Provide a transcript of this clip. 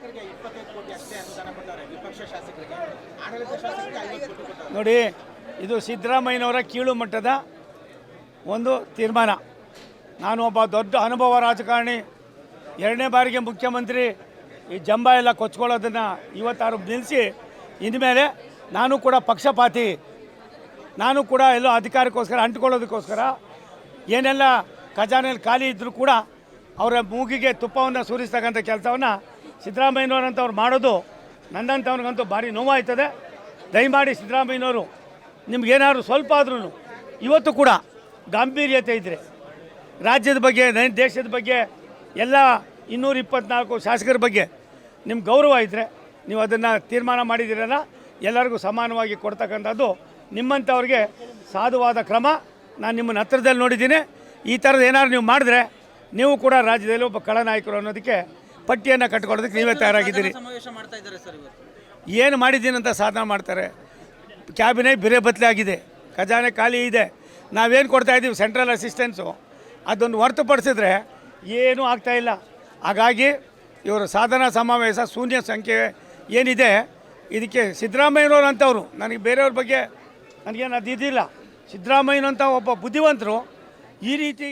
ಶಾಸಕರಿಗೆ 25 ಕೋಟಿ ಅಷ್ಟೇ ಅನುದಾನ ಕೊಟ್ಟರೆ, ವಿಪಕ್ಷ ಶಾಸಕರಿಗೆ, ಆಡಳಿತ ಶಾಸಕರಿಗೆ 50 ಕೋಟಿ ಕೊಟ್ಟರೆ. ನೋಡಿ, ಇದು ಸಿದ್ದರಾಮಯ್ಯನವರ ಕೀಳು ಮಟ್ಟದ ಒಂದು ತೀರ್ಮಾನ. ನಾನು ಒಬ್ಬ ದೊಡ್ಡ ಅನುಭವ ರಾಜಕಾರಣಿ, 2ನೇ ಬಾರಿಗೆ ಮುಖ್ಯಮಂತ್ರಿ. ಈ ಜಂಬ ಎಲ್ಲ ಕೊಚ್ಕೊಳ್ಳೋದನ್ನು ಇವತ್ತಾರು ನಿಲ್ಲಿಸಿ, ಇನ್ಮೇಲೆ ನಾನು ಕೂಡ ಪಕ್ಷಪಾತಿ, ನಾನು ಕೂಡ ಎಲ್ಲೋ ಅಧಿಕಾರಕ್ಕೋಸ್ಕರ ಅಂಟ್ಕೊಳ್ಳೋದಕ್ಕೋಸ್ಕರ ಏನೆಲ್ಲ ಖಜಾನೆಯಲ್ಲಿ ಖಾಲಿ ಇದ್ದರೂ ಕೂಡ ಅವರ ಮೂಗಿಗೆ ತುಪ್ಪವನ್ನು ಸುರಿಸ್ತಕ್ಕಂಥ ಕೆಲಸವನ್ನು ಸಿದ್ದರಾಮಯ್ಯನವರಂಥವ್ರು ಮಾಡೋದು ನನ್ನಂಥವ್ರಿಗಂತೂ ಭಾರಿ ನೋವಾಯ್ತದೆ. ದಯಮಾಡಿ ಸಿದ್ದರಾಮಯ್ಯನವರು ನಿಮ್ಗೇನಾದ್ರು ಸ್ವಲ್ಪ ಆದ್ರೂ ಇವತ್ತು ಕೂಡ ಗಾಂಭೀರ್ಯತೆ ಇದ್ದರೆ, ರಾಜ್ಯದ ಬಗ್ಗೆ, ದೇಶದ ಬಗ್ಗೆ, ಎಲ್ಲ 224 ಶಾಸಕರ ಬಗ್ಗೆ ನಿಮ್ಗೆ ಗೌರವ ಇದ್ದರೆ ನೀವು ಅದನ್ನು ತೀರ್ಮಾನ ಮಾಡಿದ್ದೀರಲ್ಲ, ಎಲ್ಲರಿಗೂ ಸಮಾನವಾಗಿ ಕೊಡ್ತಕ್ಕಂಥದ್ದು ನಿಮ್ಮಂಥವ್ರಿಗೆ ಸಾಧುವಾದ ಕ್ರಮ. ನಾನು ನಿಮ್ಮನ್ನು ಹತ್ತಿರದಲ್ಲಿ ನೋಡಿದ್ದೀನಿ. ಈ ಥರದ್ದು ಏನಾದ್ರು ನೀವು ಮಾಡಿದ್ರೆ ನೀವು ಕೂಡ ರಾಜ್ಯದಲ್ಲಿ ಒಬ್ಬ ಖಳನಾಯಕರು ಅನ್ನೋದಕ್ಕೆ ಪಟ್ಟಿಯನ್ನು ಕಟ್ಕೊಳ್ಳೋದಕ್ಕೆ ನೀವೇ ತಯಾರಾಗಿದ್ದೀರಿ. ಏನು ಮಾಡಿದ್ದೀನಿ ಅಂತ ಸಾಧನೆ ಮಾಡ್ತಾರೆ. ಕ್ಯಾಬಿನೆಟ್ ಬೇರೆ ಬದಲೇ ಆಗಿದೆ, ಖಜಾನೆ ಖಾಲಿ ಇದೆ. ನಾವೇನು ಕೊಡ್ತಾಯಿದ್ದೀವಿ ಸೆಂಟ್ರಲ್ ಅಸಿಸ್ಟೆನ್ಸು, ಅದನ್ನು ಹೊರತುಪಡಿಸಿದ್ರೆ ಏನೂ ಆಗ್ತಾಯಿಲ್ಲ. ಹಾಗಾಗಿ ಇವರ ಸಾಧನಾ ಸಮಾವೇಶ ಶೂನ್ಯ ಸಂಖ್ಯೆ ಏನಿದೆ, ಇದಕ್ಕೆ ಸಿದ್ದರಾಮಯ್ಯನವರು ಅಂಥವ್ರು, ನನಗೆ ಬೇರೆಯವ್ರ ಬಗ್ಗೆ ನನಗೇನು ಅದು ಇದಿಲ್ಲ. ಸಿದ್ದರಾಮಯ್ಯನಂಥ ಒಬ್ಬ ಬುದ್ಧಿವಂತರು ಈ ರೀತಿ